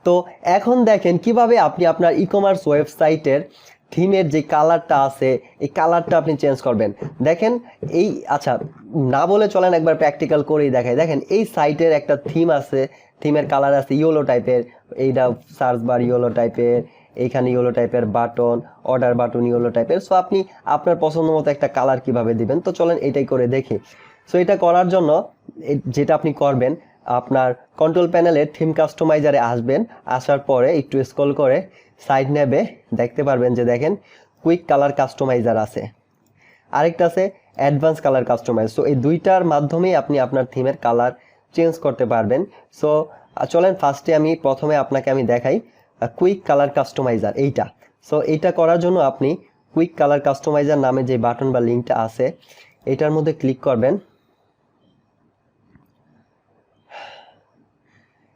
তো এখন দেখেন কিভাবে আপনি আপনার ই-কমার্স ওয়েবসাইটের থিমের যে কালারটা আছে এই কালারটা আপনি চেঞ্জ করবেন। দেখেন এই আচ্ছা না বলে চলেন একবার প্র্যাকটিক্যাল করেই দেখাই। দেখেন এই সাইটের একটা থিম আছে, থিমের কালার আছে ইয়েলো টাইপের, এইটা সার্চ বার ইয়েলো টাইপের, এইখানে ইয়েলো টাইপের বাটন, অর্ডার বাটন ইয়েলো টাইপের। সো আপনি আপনার পছন্দ মতো একটা কালার কিভাবে দিবেন, তো চলেন এটাই করে দেখি। সো এটা করার জন্য যেটা আপনি করবেন, আপনার কন্ট্রোল প্যানেলের থিম কাস্টমাইজারে আসবেন, আসার পরে একটু স্ক্রল করে সাইড নেবে দেখতে পারবেন যে দেখেন কুইক কালার কাস্টমাইজার আছে, আরেকটা আছে অ্যাডভান্স কালার কাস্টমাইজ। সো এই দুইটার মাধ্যমেই আপনি আপনার থিমের কালার চেঞ্জ করতে পারবেন। সো চলেন ফার্স্টে প্রথমে আপনাকে আমি দেখাই কুইক কালার কাস্টমাইজার এইটা। সো এইটা করার জন্য আপনি কুইক কালার কাস্টমাইজার নামে যে বাটন বা লিঙ্কটা আছে এটার মধ্যে ক্লিক করবেন।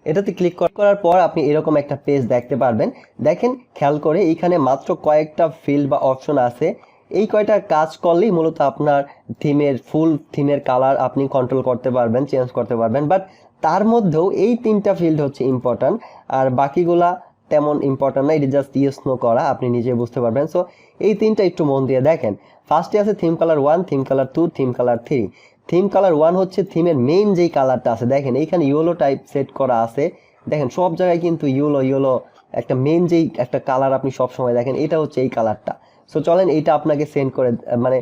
এটাতে ক্লিক করার পর আপনি এরকম একটা পেজ দেখতে পারবেন। দেখেন খেয়াল করে এইখানে মাত্র কয়েকটা ফিল্ড বা অপশন আছে, এই কয়টা কাজ করলেই মূলত আপনার ফুল থিমের কালার আপনি কন্ট্রোল করতে পারবেন, চেঞ্জ করতে পারবেন। বাট তার মধ্যেও এই 3টা ফিল্ড হচ্ছে ইম্পর্ট্যান্ট, আর বাকিগুলা তেমন ইম্পর্ট্যান্ট না, এটা জাস্ট ইয়েস নো করা, আপনি নিজে বুঝতে পারবেন। সো এই 3টা একটু মন দিয়ে দেখেন। ফার্স্টে আছে theme colour 1, theme colour 2, theme colour 3। Theme colour 1 হচ্ছে থিমের মেইন যেই কালারটা আছে, দেখেন এইখানে ইয়েলো টাইপ সেট করা আছে, দেখেন সব জায়গায় কিন্তু ইয়েলো একটা মেইন যেই একটা কালার আপনি সব সময় দেখেন, এটা হচ্ছে এই কালারটা। সো চলেন এইটা আপনাকে সেন্ড করে মানে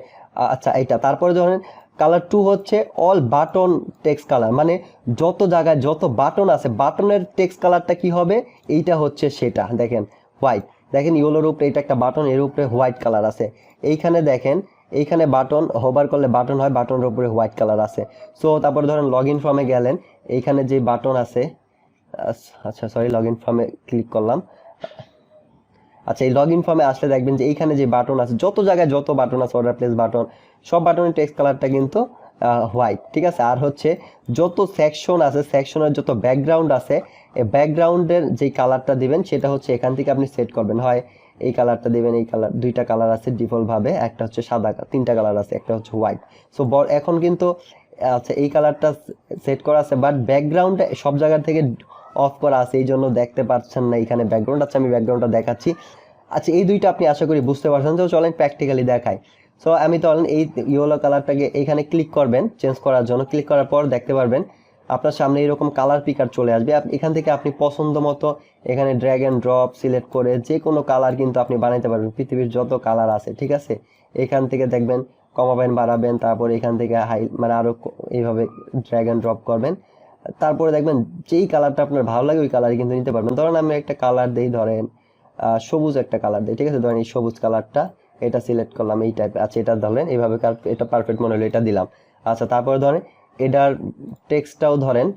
আচ্ছা এইটা। তারপরে ধরেন কালার 2 হচ্ছে অল বাটন টেক্সট কালার, মানে যত জায়গায় যত বাটন আছে বাটনের টেক্সট কালারটা কি হবে, এইটা হচ্ছে সেটা। দেখেন হোয়াইট, দেখেন ইয়েলোর উপরে এটা একটা বাটন, এর উপরে হোয়াইট কালার আছে। এইখানে দেখেন এইখানে বাটন হোভার করলে বাটন হয়, বাটনের উপরে হোয়াইট কালার আছে। সো তারপর ধরেন লগ ইন ফর্মে গেলেন, এইখানে যে বাটন আছে, আচ্ছা সরি লগ ইন ফর্মে ক্লিক করলাম। আচ্ছা এই লগ ইন ফর্মে আসলে দেখবেন যে এইখানে যে বাটন আছে, যত জায়গায় যত বাটন আছে অর্ডার প্লেস বাটন, সব বাটনের টেক্সট কালারটা কিন্তু হোয়াইট, ঠিক আছে। আর হচ্ছে যত সেকশন আছে, সেকশনের যত ব্যাকগ্রাউন্ড আছে, এই ব্যাকগ্রাউন্ডের যে কালারটা দিবেন সেটা হচ্ছে এখান থেকে আপনি সেট করবেন। হয় এই কালারটা দিবেন, এই কালার, দুইটা কালার আছে ডিফল্ট ভাবে, একটা হচ্ছে সাদা, 3টা কালার আছে, একটা হচ্ছে হোয়াইট। সো এখন কিন্তু আচ্ছা এই কালারটা সেট করা আছে, বাট ব্যাকগ্রাউন্ডটা সব জায়গা থেকে অফ করা আছে, এই জন্য দেখতে পাচ্ছেন না এখানে ব্যাকগ্রাউন্ড। আচ্ছা আমি ব্যাকগ্রাউন্ডটা দেখাচ্ছি। আচ্ছা এই দুইটা আপনি আশা করি বুঝতে পারছেন। তো চলেন প্র্যাকটিক্যালি দেখাই। সো আমি ধরেন এই ইয়েলো কালারটাকে এখানে ক্লিক করবেন চেঞ্জ করার জন্য। ক্লিক করার পর দেখতে পারবেন আপনার সামনে এরকম কালার পিকার চলে আসবে। এখান থেকে আপনি পছন্দ মতো এখানে ড্র্যাগ অ্যান্ড ড্রপ সিলেক্ট করে যে কোনো কালার কিন্তু আপনি বানাইতে পারবেন, পৃথিবীর যত কালার আছে, ঠিক আছে। এখান থেকে দেখবেন কমাবেন বাড়াবেন, তারপর এখান থেকে হাই মানে আরো এইভাবে ড্র্যাগ অ্যান্ড ড্রপ করবেন। তারপরে দেখবেন যেই কালারটা আপনার ভালো লাগে ওই কালার কিন্তু নিতে পারবেন। ধরেন আমি একটা কালার দেই, ধরেন সবুজ একটা কালার দেই, ঠিক আছে। ধরেন এই সবুজ কালারটা এটা সিলেক্ট করলাম এই টাইপের। আচ্ছা এটা ধরেন এইভাবে, এটা পারফেক্ট মনে হলো, এটা দিলাম। আচ্ছা তারপরে ধরেন এটার টেক্সটটাও ধরেন,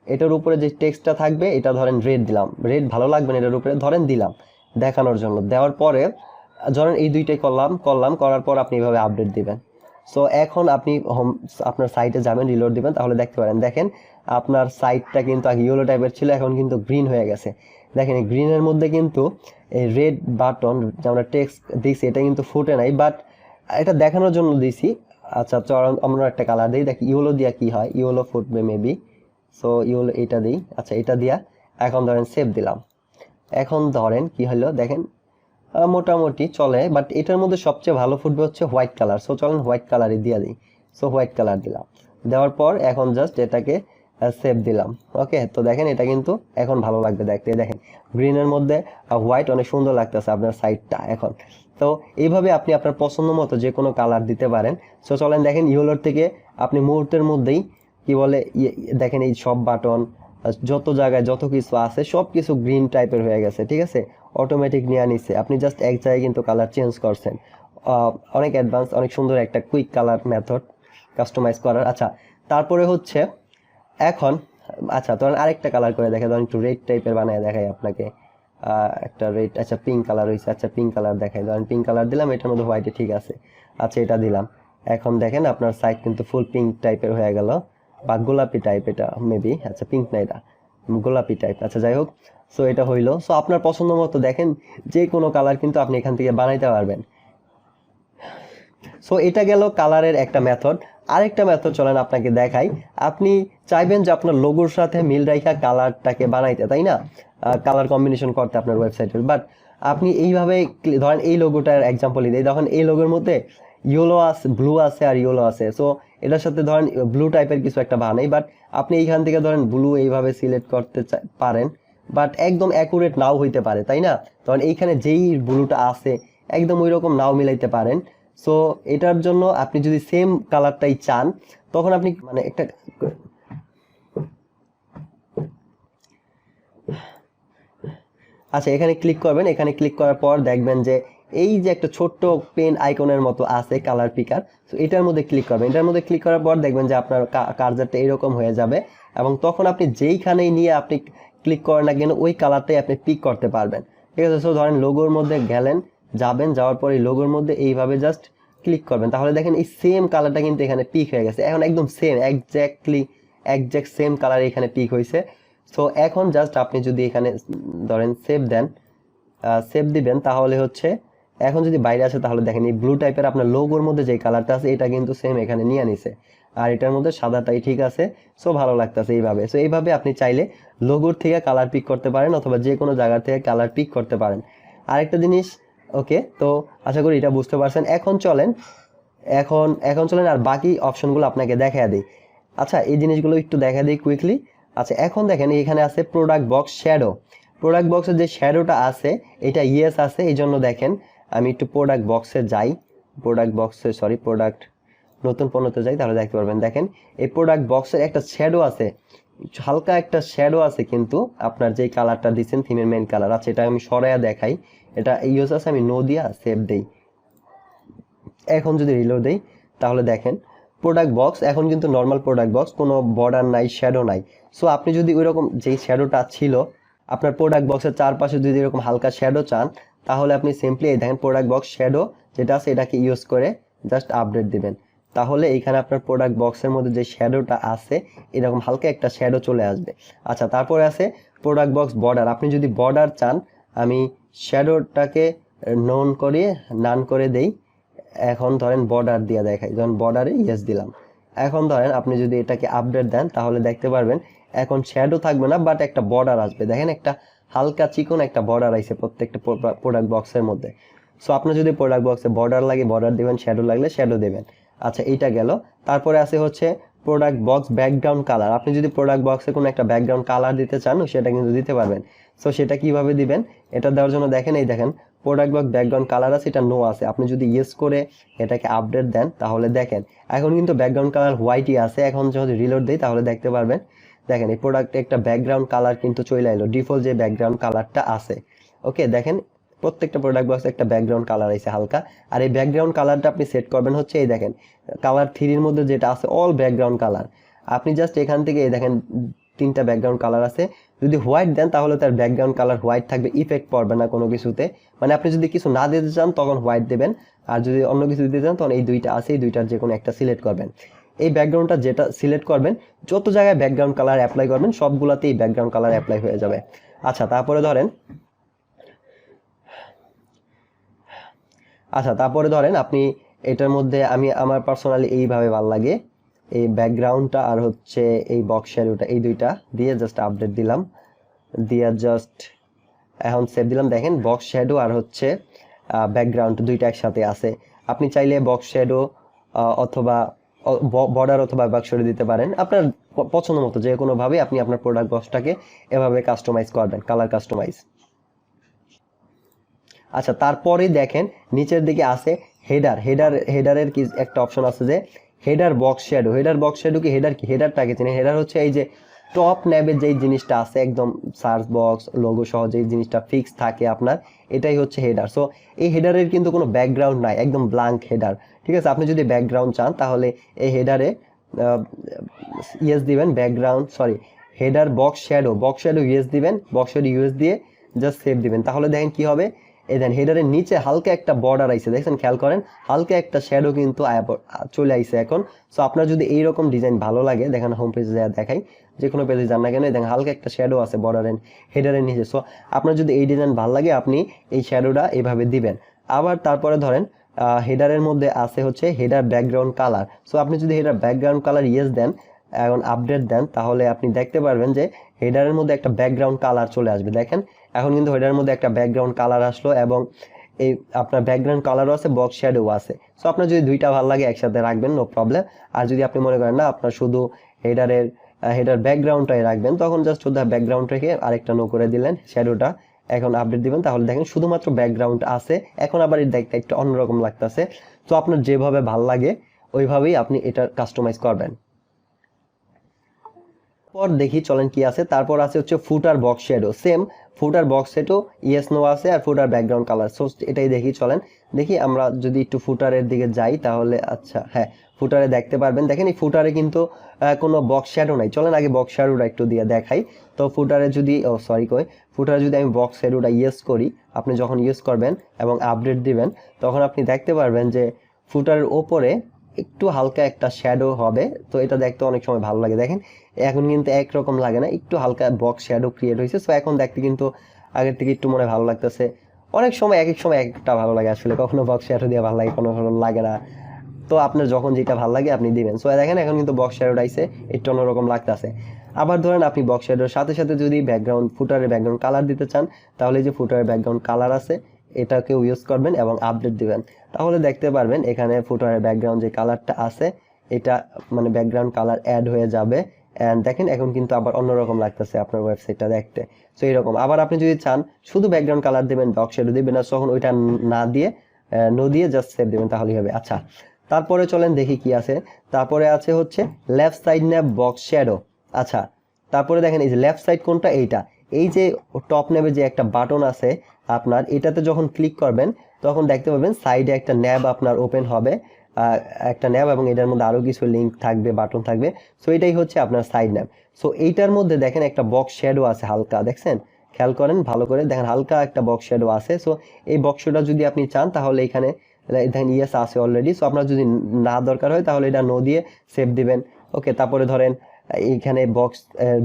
এটার উপরে যে টেক্সটটা থাকবে এটা ধরেন রেড দিলাম, রেড ভালো লাগবে না এটার উপরে, ধরেন দিলাম দেখানোর জন্য। দেওয়ার পরে ধরেন এই দুইটাই করার পর আপনি এইভাবে আপডেট দিবেন। সো এখন আপনি আপনার সাইটে যাবেন, রিলোড দিবেন, তাহলে দেখতে পারেন দেখেন আপনার সাইটটা কিন্তু আগে ইয়েলো টাইপের ছিল, এখন কিন্তু গ্রিন হয়ে গেছে। দেখেন এই গ্রিনের মধ্যে কিন্তু এই রেড বাটন যে আমরা টেক্সট দিয়েছি এটা কিন্তু ফুটে নাই, বাট এটা দেখানোর জন্য দিয়েছি। আচ্ছা আমরা একটা কালার দিই, দেখি ইয়েলো দিয়া কি হয়, ইয়েলো ফুটবে মেবি। সো ইয়েলো এটা দিই। আচ্ছা এটা দিয়া এখন ধরেন সেভ দিলাম। এখন ধরেন কি হলো দেখেন মোটামুটি চলে, বাট এটার মধ্যে সবচেয়ে ভালো ফুটবে হচ্ছে হোয়াইট কালার। সো চলেন হোয়াইট কালারই দিয়ে দিই। সো হোয়াইট কালার দিলাম, দেওয়ার পর এখন জাস্ট এটাকে সেভ দিলাম। ওকে, তো দেখেন এটা কিন্তু এখন ভালো লাগবে দেখতে। দেখেন গ্রিনের মধ্যে হোয়াইট অনেক সুন্দর লাগতেছে আপনার সাইটটা এখন। তো এইভাবে আপনি আপনার পছন্দ মতো যে কোনো কালার দিতে পারেন। সো চলেন দেখেন ইয়েলোর থেকে আপনি মুহূর্তের মধ্যেই কি বলে দেখেন এই সব বাটন যত জায়গায় যত কিছু আছে সব কিছু গ্রিন টাইপের হয়ে গেছে, ঠিক আছে। অটোমেটিক নিয়ে নিচ্ছে, আপনি জাস্ট এক জায়গায় কিন্তু কালার চেঞ্জ করছেন। অনেক অ্যাডভান্স, অনেক সুন্দর একটা কুইক কালার মেথড কাস্টমাইজ করার। আচ্ছা তারপরে হচ্ছে এখন আচ্ছা ধরেন আরেকটা কালার করে দেখে, ধরেন একটু রেড টাইপের বানায় দেখাই আপনাকে। একটা রেড, আচ্ছা পিঙ্ক কালার হয়েছে, আচ্ছা পিঙ্ক কালার দেখাই, ধরেন পিঙ্ক কালার দিলাম, এটার মধ্যে হোয়াইটে ঠিক আছে। আচ্ছা এটা দিলাম, এখন দেখেন আপনার সাইড কিন্তু ফুল পিঙ্ক টাইপের হয়ে গেল, বা গোলাপি টাইপ এটা মেবি। আচ্ছা পিঙ্ক না, এটা গোলাপি টাইপ। আচ্ছা যাই হোক, সো এটা হইলো। সো আপনার পছন্দ মতো দেখেন যে কোনো কালার কিন্তু আপনি এখান থেকে বানাইতে পারবেন। সো এটা গেল কালারের একটা মেথড। আরেকটা মেথড চলেন আপনাকে দেখাই। আপনি চাইবেন যে আপনার লোগোর সাথে মিল রাখা কালারটাকে বানাইতে, তাই না, কালার কম্বিনেশন করতে আপনার ওয়েবসাইটের। বাট আপনি এইভাবে ধরেন এই লোগোটার এক্সাম্পলই দেই, দেখেন এই লোগোর মধ্যে ইয়েলো আছে, ব্লু আছে আর ইয়েলো আছে। সো এটার সাথে ধরেন ব্লু টাইপের কিছু একটা বানাই, বাট আপনি এইখান থেকে ধরেন ব্লু এইভাবে সিলেক্ট করতে পারেন, বাট একদম অ্যাকুরেট নাও হইতে পারে, তাই না। তখন এইখানে যেই ব্লুটা আছে একদম ওই রকম নাও মিলাইতে পারেন। সো এটার জন্য আপনি যদি সেম কালারটাই চান তখন আপনি মানে একটা আচ্ছা এখানে ক্লিক করবেন। এখানে ক্লিক করার পর দেখবেন যে এই যে একটা ছোট্ট পেন আইকনের মতো আছে কালার পিকার, তো এটার মধ্যে ক্লিক করবেন। এটার মধ্যে ক্লিক করার পর দেখবেন যে আপনার কার্সারটা এরকম হয়ে যাবে, এবং তখন আপনি যেইখানেই নিয়ে আপনি ক্লিক করেন না কেন ওই কালারটাই আপনি পিক করতে পারবেন, ঠিক আছে। সো ধরেন লোগোর মধ্যে গেলেন, যাবেন, যাওয়ার পর এই লোগোর মধ্যে এইভাবে জাস্ট ক্লিক করবেন, তাহলে দেখেন এই সেম কালারটা কিন্তু এখানে পিক হয়ে গেছে। এখন একদম সেম একজ্যাক্ট সেম কালার এখানে পিক হয়েছে। সো এখন জাস্ট আপনি যদি এখানে ধরেন সেভ দেন, সেভ দিবেন, তাহলে হচ্ছে এখন যদি বাইরে আসে তাহলে দেখেন এই ব্লু টাইপের আপনার লোগোর মধ্যে যে কালারটা আছে এটা কিন্তু সেম এখানে নিয়ে নিছে, আর এটার মধ্যে সাদাটাই ঠিক আছে। সো ভালো লাগতেছে এইভাবে। সো এইভাবে আপনি চাইলে লোগোর থেকে কালার পিক করতে পারেন অথবা যে কোনো জায়গা থেকে কালার পিক করতে পারেন। আরেকটা জিনিস, ওকে, তো আশা করি এটা বুঝতে পারছেন। এখন চলেন আর বাকি অপশনগুলো আপনাকে দেখা দিই। আচ্ছা এই জিনিসগুলো একটু দেখা দিই কুইকলি। আচ্ছা এখন দেখেন এখানে আছে প্রোডাক্ট বক্স শ্যাডো। প্রোডাক্ট বক্সের যে শ্যাডোটা আছে এটা ইয়েস আছে, এই জন্য দেখেন আমি একটু প্রোডাক্ট বক্সে যাই, প্রোডাক্ট নতুন পণ্যতে যাই, তাহলে দেখতে পারবেন। দেখেন এই প্রোডাক্ট বক্সের একটা শ্যাডো আছে, হালকা একটা শ্যাডো আছে, কিন্তু আপনার যেই কালারটা দিচ্ছেন থিমের মেইন কালার আছে, এটা আমি সরাইয়া দেখাই। এটা ইউজ আছে, আমি নো দিয়া সেভ দেই। এখন যদি রিলোড দেই তাহলে দেখেন প্রোডাক্ট বক্স এখন কিন্তু নর্মাল প্রোডাক্ট বক্স, কোনো বর্ডার নাই, শ্যাডো নাই। সো আপনি যদি ওইরকম যেই শ্যাডোটা ছিল আপনার প্রোডাক্ট বক্সের চারপাশে যদি এরকম হালকা শ্যাডো চান, তাহলে আপনি সিম্পলি এই দেখেন প্রোডাক্ট বক্স শ্যাডো যেটা আছে এটাকে ইউজ করে জাস্ট আপডেট দিবেন, তাহলে এইখানে আপনার প্রোডাক্ট বক্সের মধ্যে যে শ্যাডোটা আছে এরকম হালকা একটা শ্যাডো চলে আসবে। আচ্ছা তারপরে আছে প্রোডাক্ট বক্স বর্ডার। আপনি যদি বর্ডার চান, আমি শ্যাডোটাকে নান করে দেই। এখন ধরেন বর্ডার দিয়ে দেখাই, যখন বর্ডারে ইয়েস দিলাম, এখন ধরেন আপনি যদি এটাকে আপডেট দেন তাহলে দেখতে পারবেন এখন শ্যাডো থাকবে না, বাট একটা বর্ডার আসবে। দেখেন একটা হালকা চিকন একটা বর্ডার আইছে প্রত্যেকটা প্রোডাক্ট বক্সের মধ্যে। সো আপনার যদি প্রোডাক্ট বক্সে বর্ডার লাগে বর্ডার দেবেন, শ্যাডো লাগলে শ্যাডো দেবেন। আচ্ছা এইটা গেল। তারপরে আছে হচ্ছে প্রোডাক্ট বক্স ব্যাকগ্রাউন্ড কালার। আপনি যদি প্রোডাক্ট বক্সে কোনো একটা ব্যাকগ্রাউন্ড কালার দিতে চান সেটা কিন্তু দিতে পারবেন। সো সেটা কিভাবে দিবেন, এটা দেওয়ার জন্য দেখেন এই দেখেন প্রোডাক্ট বক্স ব্যাকগ্রাউন্ড কালার আছে, এটা নো আছে। আপনি যদি ইয়েস করে এটাকে আপডেট দেন তাহলে দেখেন এখন কিন্তু ব্যাকগ্রাউন্ড কালার হোয়াইটই আছে। এখন যদি রিলোড দেই তাহলে দেখতে পারবেন দেখেন এই প্রোডাক্টে একটা ব্যাকগ্রাউন্ড কালার কিন্তু চলে এলো, ডিফল্ট যে ব্যাকগ্রাউন্ড কালারটা আছে। ওকে দেখেন প্রত্যেকটা প্রোডাক্ট বক্সে একটা ব্যাকগ্রাউন্ড কালার আছে হালকা, আর এই ব্যাকগ্রাউন্ড কালারটা আপনি সেট করবেন হচ্ছে এই দেখেন কালার 3 এর মধ্যে যেটা আছে অল ব্যাকগ্রাউন্ড কালার। আপনি জাস্ট এখান থেকে এই দেখেন 3টা ব্যাকগ্রাউন্ড কালার আছে, যদি হোয়াইট দেন তাহলে তার ব্যাকগ্রাউন্ড কালার হোয়াইট থাকবে, ইফেক্ট পড়বে না কোনো কিছুতে। মানে আপনি যদি কিছু না দিতে চান তখন হোয়াইট দেবেন, আর যদি অন্য কিছু দিতে চান তখন এই দুইটা আছে, এই দুইটার যে কোনো একটা সিলেক্ট করবেন। এই ব্যাকগ্রাউন্ডটা যেটা সিলেক্ট করবেন, যত জায়গায় ব্যাকগ্রাউন্ড কালার অ্যাপ্লাই করবেন সবগুলাতেই এই ব্যাকগ্রাউন্ড কালার অ্যাপ্লাই হয়ে যাবে। আচ্ছা তারপরে ধরেন আপনি এটার মধ্যে আমার পার্সোনালি এইভাবে ভালো লাগে, এই ব্যাকগ্রাউন্ডটা আর হচ্ছে এই বক্স শ্যাডোটা, এই দুইটা দিয়ে জাস্ট আপডেট দিলাম, দিয়ে জাস্ট এখন সেভ দিলাম। দেখেন বক্স শ্যাডো আর হচ্ছে ব্যাকগ্রাউন্ড দুইটা একসাথে আছে। আপনি চাইলে বক্স শ্যাডো অথবা বর্ডার অথবা বক্স শ্যাডো দিতে পারেন, আপনার পছন্দ মতো যে কোনোভাবে আপনি আপনার প্রোডাক্ট বক্সটাকে এভাবে কাস্টমাইজ করবেন, কালার কাস্টমাইজ। আচ্ছা তারপরে দেখেন নিচের দিকে আছে হেডারের কি একটা অপশন আছে যে হেডার বক্স শ্যাডো কি হেডারটাকে চিনেন? হেডার হচ্ছে এই যে টপ ন্যাবের যেই জিনিসটা আছে একদম সার্চ বক্স লোগো সহ যেই জিনিসটা ফিক্স থাকে আপনার, এটাই হচ্ছে হেডার। সো এই হেডারের কিন্তু কোনো ব্যাকগ্রাউন্ড নাই, একদম ব্ল্যাঙ্ক হেডার, ঠিক আছে। আপনি যদি ব্যাকগ্রাউন্ড চান তাহলে এই হেডারে ইয়েস দিবেন, হেডার বক্স শ্যাডো ইয়েস দিবেন, বক্স শ্যাডো ইউএস দিয়ে জাস্ট সেভ দিবেন, তাহলে দেখেন কি হবে, এই দেন হেডারের নিচে হালকা একটা বর্ডার আইছে, দেখছেন খেয়াল করেন হালকা একটা শ্যাডো কিন্তু চলে আইছে এখন। সো আপনার যদি এইরকম ডিজাইন ভালো লাগে, দেখেন হোম পেজে দেখাই, যে কোনো পেজে যান না কেন দেখেন হালকা একটা শ্যাডো আছে হেডারের নিচে। সো আপনার যদি এই ডিজাইন ভালো লাগে আপনি এই শ্যাডোটা এইভাবে দিবেন। আবার তারপরে ধরেন হেডারের মধ্যে আছে হচ্ছে হেডার ব্যাকগ্রাউন্ড কালার। সো আপনি যদি হেডার ব্যাকগ্রাউন্ড কালার ইয়েস দেন, এখন আপডেট দেন, তাহলে আপনি দেখতে পারবেন যে হেডারের মধ্যে একটা ব্যাকগ্রাউন্ড কালার চলে আসবে। দেখেন এখন কিন্তু হেডারের মধ্যে একটা ব্যাকগ্রাউন্ড কালার আসলো এবং এই আপনার ব্যাকগ্রাউন্ড কালারও আছে, বক্স শ্যাডো আছে। সো আপনার যদি দুইটা ভালো লাগে একসাথে রাখবেন, নো প্রবলেম। আর যদি আপনি মনে করেন না আপনার শুধু হেডার ব্যাকগ্রাউন্ডটাই রাখবেন, তখন জাস্ট শুধু ব্যাকগ্রাউন্ড রেখে আরেকটা নো করে দিলেন শ্যাডোটা, এখন আপডেট দিবেন, তাহলে দেখেন শুধুমাত্র ব্যাকগ্রাউন্ড আছে। এখন আবার এটা দেখতে একটু অন্যরকম লাগতেছে। তো আপনার যেভাবে ভালো লাগে ওইভাবেই আপনি এটা কাস্টমাইজ করবেন। পর দেখি চলেন কি আছে। তারপর আছে হচ্ছে ফুটার বক্স শ্যাডো, সেম ফুটার বক্স শ্যাডো ইয়েস নো আছে, আর ফুটার ব্যাকগ্রাউন্ড কালার। সো এটাই দেখি, চলেন দেখি। আমরা যদি একটু ফুটারের দিকে যাই তাহলে, আচ্ছা হ্যাঁ, ফুটারে দেখতে পারবেন। দেখেন এই ফুটারে কিন্তু কোনো বক্স শ্যাডো নাই। চলেন আগে বক্স শ্যাডোটা একটু দিয়ে দেখাই। তো ফুটারে যদি ফুটারে যদি আমি বক্স শ্যাডোটা ইয়েস করি, আপনি যখন ইউজ করবেন এবং আপডেট দিবেন, তখন আপনি দেখতে পারবেন যে ফুটারের ওপরে একটু হালকা একটা শ্যাডো হবে। তো এটা দেখতে অনেক সময় ভালো লাগে। দেখেন এখন কিন্তু একরকম লাগে না, একটু হালকা বক্স শ্যাডো ক্রিয়েট হয়েছে। সো এখন দেখতে কিন্তু আগের থেকে একটু মনে ভালো লাগতেছে। অনেক সময় এক এক সময় একটা ভালো লাগে আসলে, কখনো বক্স শ্যাডো দিয়ে ভালো লাগে, কোনো লাগে না। তো আপনার যখন যেটা ভালো লাগে আপনি দিবেন। সো দেখেন এখন কিন্তু বক্স শ্যাডোটা আইছে, একটু অন্যরকম লাগতেছে। আবার ধরেন আপনি বক্স শ্যাডোর সাথে সাথে যদি ফুটারের ব্যাকগ্রাউন্ড কালার দিতে চান, তাহলে যে ফুটারের ব্যাকগ্রাউন্ড কালার আছে এটাকেও ইউজ করবেন এবং আপডেট দিবেন, তাহলে দেখতে পারবেন এখানে ফুটারের ব্যাকগ্রাউন্ড যে কালারটা আছে এটা মানে ব্যাকগ্রাউন্ড কালার অ্যাড হয়ে যাবে। এন্ড দেখেন এখন কিন্তু আবার অন্যরকম লাগতেছে আপনার ওয়েবসাইটটা দেখতে। সো এরকম আবার আপনি যদি চান শুধু ব্যাকগ্রাউন্ড কালার দিবেন, বক্স শ্যাডো দিবেন না, তখন ওইটা না দিয়ে নো দিয়ে জাস্ট সেভ দিবেন, তাহলেই হবে। আচ্ছা তারপরে চলেন দেখি কি আছে। তারপরে আছে হচ্ছে left side nap box shadow. আচ্ছা তারপরে দেখেন এই যে লেফট সাইড কোনটা, এইটা এই যে টপ ন্যাবে যে একটা বাটন আছে আপনার, এটাতে যখন ক্লিক করবেন তখন দেখতে পাবেন সাইডে একটা ন্যাব আপনার ওপেন হবে, একটা ন্যাব, এবং এটার মধ্যে আরো কিছু লিঙ্ক থাকবে, বাটন থাকবে। সো এটাই হচ্ছে আপনার সাইড ন্যাব। সো এইটার মধ্যে দেখেন একটা বক্স শ্যাডো আছে হালকা, দেখছেন, খেয়াল করেন ভালো করে দেখেন, হালকা একটা বক্স শ্যাডো আছে। সো এই বক্সটা যদি আপনি চান তাহলে এখানে দেখেন ইয়েস আছে অলরেডি। সো আপনার যদি না দরকার হয় তাহলে এটা নো দিয়ে সেভ দিবেন। ওকে, তারপরে ধরেন এইখানে বক্স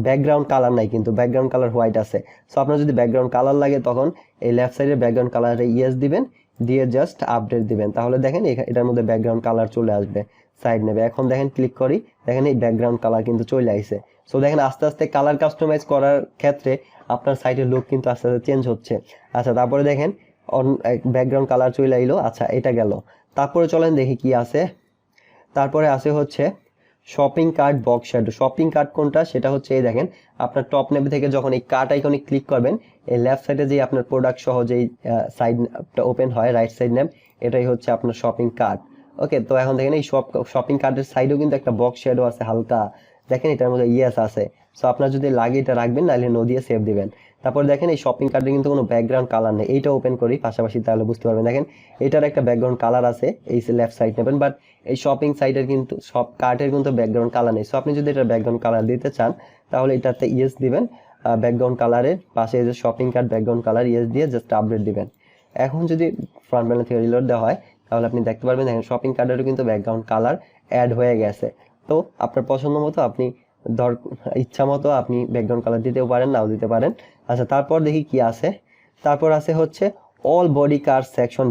ব্যাকগ্রাউন্ড কালার নাই, কিন্তু ব্যাকগ্রাউন্ড কালার হোয়াইট আছে। সো আপনার যদি ব্যাকগ্রাউন্ড কালার লাগে তখন এই লেফট সাইডের ব্যাকগ্রাউন্ড কালারে ইয়েস দিবেন, দিয়ে জাস্ট আপডেট দিবেন, তাহলে দেখেন এটার মধ্যে ব্যাকগ্রাউন্ড কালার চলে আসবে, সাইড নেবে। এখন দেখেন ক্লিক করি, দেখেন এই ব্যাকগ্রাউন্ড কালার কিন্তু চলে আসছে। সো দেখেন আস্তে আস্তে কালার কাস্টমাইজ করার ক্ষেত্রে আপনার সাইটের লুক কিন্তু আস্তে আস্তে চেঞ্জ হচ্ছে। আচ্ছা তারপরে দেখেন ব্যাকগ্রাউন্ড কালার চলে আইলো। আচ্ছা এটা গেল। তারপরে চলেন দেখি কি আছে। তারপরে আছে হচ্ছে shopping cart box shadow. Shopping cart কোনটা, সেটা হচ্ছে এই দেখেন আপনার টপ নেভ থেকে যখন এই কার্ট আইকনে ক্লিক করবেন, এই লেফট সাইডে যে আপনার প্রোডাক্ট সহ যেই সাইডটা ওপেন হয়, রাইট সাইড নেম, এটাই হচ্ছে আপনার শপিং কার্ট। ওকে, তো এখন দেখেন এই শপিং কার্টের সাইডেও কিন্তু একটা বক্স শ্যাডো আছে হালকা, দেখেন এটার মধ্যে ইয়েস আছে। সো আপনার যদি লাগে এটা রাখবেন, নাহলে নো দিয়ে সেভ দিবেন। তারপর দেখেন এই শপিং কার্টে কিন্তু কোনো ব্যাকগ্রাউন্ড কালার নেই, এইটা ওপেন করি পাশাপাশি, তাহলে বুঝতে পারবেন। দেখেন এটার একটা ব্যাকগ্রাউন্ড কালার আছে, এই লেফট সাইড নেবেন, বাট এই শপিং সাইটের কিন্তু সব কার্টের কিন্তু ব্যাকগ্রাউন্ড কালার নেই। সো আপনি যদি এটা ব্যাকগ্রাউন্ড কালার দিতে চান তাহলে এটাতে ইয়েস দিবেন, ব্যাকগ্রাউন্ড কালারের পাশে যে shopping cart background colour yes দিয়ে জাস্ট আপডেট দিবেন। এখন যদি ফ্রন্ট প্যানেল থেকে রিলোড দেওয়া হয় তাহলে আপনি দেখতে পারবেন দেখেন শপিং কার্টেরও কিন্তু ব্যাকগ্রাউন্ড কালার অ্যাড হয়ে গেছে। তো আপনার পছন্দ মতো আপনি ইচ্ছা মতো আপনি ব্যাকগ্রাউন্ড কালার দিতেও পারেন, নাও দিতে পারেন। আচ্ছা তারপর দেখি কি আছে। তারপর আছে হচ্ছে অল বডি কার সেকশন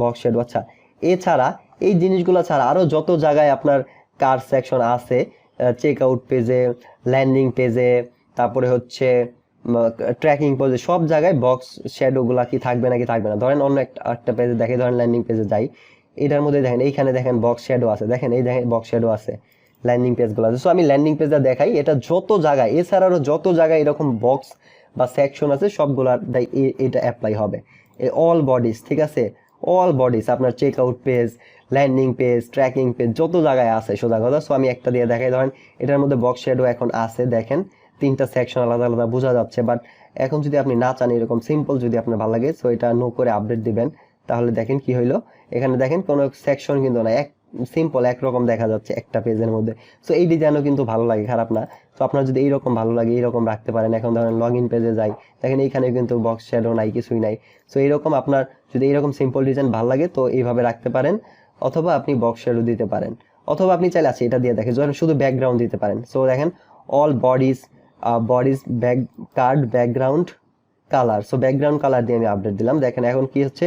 বক্স শ্যাডো। আচ্ছা এছাড়া এই জিনিসগুলো ছাড়া আরো যত জায়গায় আপনার কার সেকশন আছে, চেক আউট পেজে, ল্যান্ডিং পেজে, তারপরে হচ্ছে ট্র্যাকিং পেজে, সব জায়গায় বক্স শ্যাডো গুলা কি থাকবে নাকি থাকবে না। ধরেন অন্য একটা পেজে দেখে, ধরেন ল্যান্ডিং পেজে যাই, এটার মধ্যে দেখেন এইখানে দেখেন বক্স শ্যাডো আছে, দেখেন এই দেখেন বক্স শ্যাডো আছে ল্যান্ডিং পেজগুলো আছে। সো আমি ল্যান্ডিং পেজটা দেখাই, এটা যত জায়গায়, এছাড়াও যত জায়গায় এরকম বক্স বা সেকশন আছে সবগুলার এটা অ্যাপ্লাই হবে, এই অল বডিজ, ঠিক আছে, অল বডিজ আপনার check out page, landing page, tracking page, যত জায়গায় আছে সোজা কথা। সো আমি একটা দিয়ে দেখাই, ধরেন এটার মধ্যে বক্স শ্যাডো এখন আছে, দেখেন তিনটা সেকশন আলাদা আলাদা বোঝা যাচ্ছে। বাট এখন যদি আপনি না চান এরকম সিম্পল, যদি আপনার ভালো লাগে, সো এটা নো করে আপডেট দিবেন, তাহলে দেখেন কি হইলো, এখানে দেখেন কোনো সেকশন কিন্তু না, এক সিম্পল একরকম দেখা যাচ্ছে একটা পেজের মধ্যে। সো এই ডিজাইনও কিন্তু ভালো লাগে, খারাপ না। তো আপনার যদি এইরকম ভালো লাগে এইরকম রাখতে পারেন। এখন ধরেন লগ ইন পেজে যাই, দেখেন এইখানে কিন্তু বক্স শ্যাডো নাই, কিছুই নাই। সো এইরকম আপনার যদি এইরকম সিম্পল ডিজাইন ভালো লাগে তো এইভাবে রাখতে পারেন, অথবা আপনি বক্স শ্যাডো দিতে পারেন, অথবা আপনি চাইলে আছে এটা দিয়ে দেখেন যখন শুধু ব্যাকগ্রাউন্ড দিতে পারেন। সো দেখেন all bodies back card background colour, so background colour দিয়ে আমি আপডেট দিলাম। দেখেন এখন কি হচ্ছে,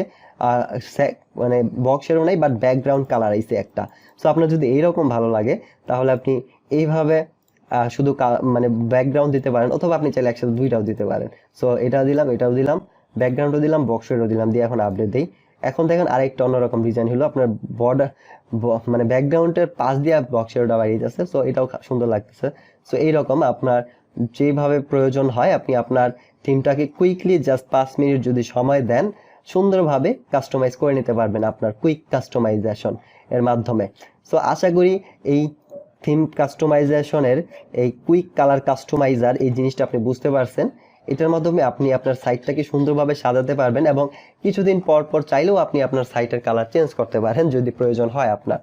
মানে বক্সেরও নাই বাট ব্যাকগ্রাউন্ড কালার আইছে একটা। সো আপনার যদি এইরকম ভালো লাগে তাহলে আপনি এইভাবে শুধু মানে ব্যাকগ্রাউন্ড দিতে পারেন, অথবা আপনি চাইলে একসাথে দুইটাও দিতে পারেন। সো এটা দিলাম, এটাও দিলাম, ব্যাকগ্রাউন্ডও দিলাম, বক্সেরও দিলাম, দিয়ে এখন আপডেট দিই। এখন দেখেন আরেকটা অন্যরকম ডিজাইন হলো, আপনার বর্ডার মানে ব্যাকগ্রাউন্ডের পাশ দিয়ে বক্সেরটা বাইরে যাচ্ছে। সো এটাও সুন্দর লাগতেছে। সো এইরকম আপনার যেভাবে প্রয়োজন হয় আপনি আপনার থিমটাকে কুইকলি জাস্ট 5 মিনিট যদি সময় দেন সুন্দরভাবে কাস্টমাইজ করে নিতে পারবেন আপনার কুইক কাস্টমাইজেশন এর মাধ্যমে। সো আশা করি এই থিম কাস্টমাইজেশনের এই কুইক কালার কাস্টমাইজার এই জিনিসটা আপনি বুঝতে পারছেন। এটার মাধ্যমে আপনি আপনার সাইটটাকে সুন্দরভাবে সাজাতে পারবেন এবং কিছুদিন পর পর চাইলেও আপনি আপনার সাইটের কালার চেঞ্জ করতে পারেন যদি প্রয়োজন হয় আপনার।